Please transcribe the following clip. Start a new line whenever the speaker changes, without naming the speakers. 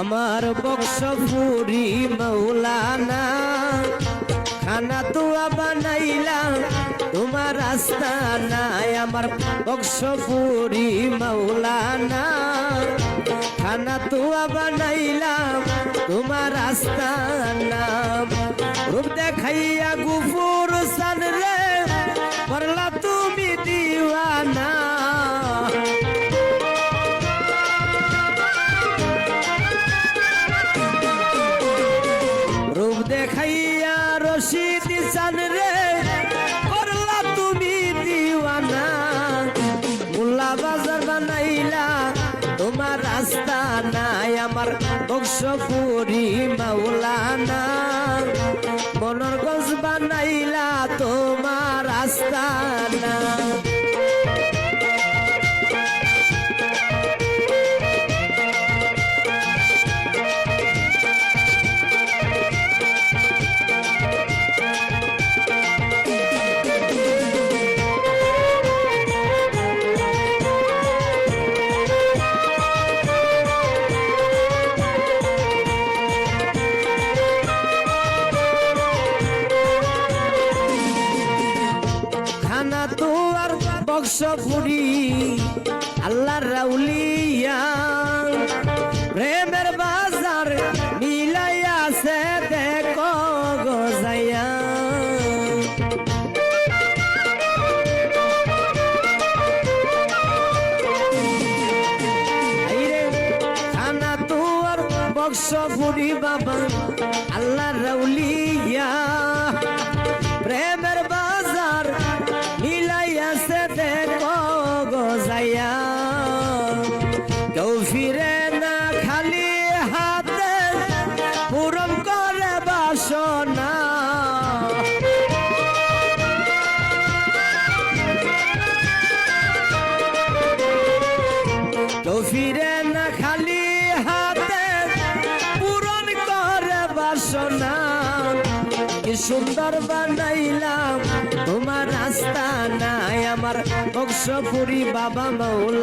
আমার বক্সপুরি মৌলানা খানা তুয়া বানাইলা তোমার রাস্তা নাই। আমার বক্সপুরি মৌলানা খানা তুয়া বানাইলা তোমার রাস্তা নাম। রূপ দেখাইয়া গুফুর সান রে করলা তুমি দিওয়ানা। রূপ দেখাইয়া রশিদ চান রে করলা তুমি দিওয়ানা। মোল্লা বাজার বানাইলা তোমার রাস্তা নাই। আমার বক্সপুরি মৌলানা মনোরগঞ্জ বানাইলা তোমার রাস্তা না। খানা তোয়ার বক্সপুরি আল্লাহর রাউলিয়া প্রেমের বাজার মিলাইয়াছে দেখো গজাইয়া। খানা তোয়ার বক্সপুরি বাবা আল্লাহর রাউলিয়া প্রেমের বাজার মিলাইয়াছে দেখো গজাইয়া। কেউ ফিরে না খালি হাতে পূরণ করে বাসনা। কেউ ফিরে না খালি হাতে পূরণ করে বাসনা। কি সুন্দর বানাইলাম তোমার রাস্তা নাই। আমার বক্সপুরি বাবা মৌলা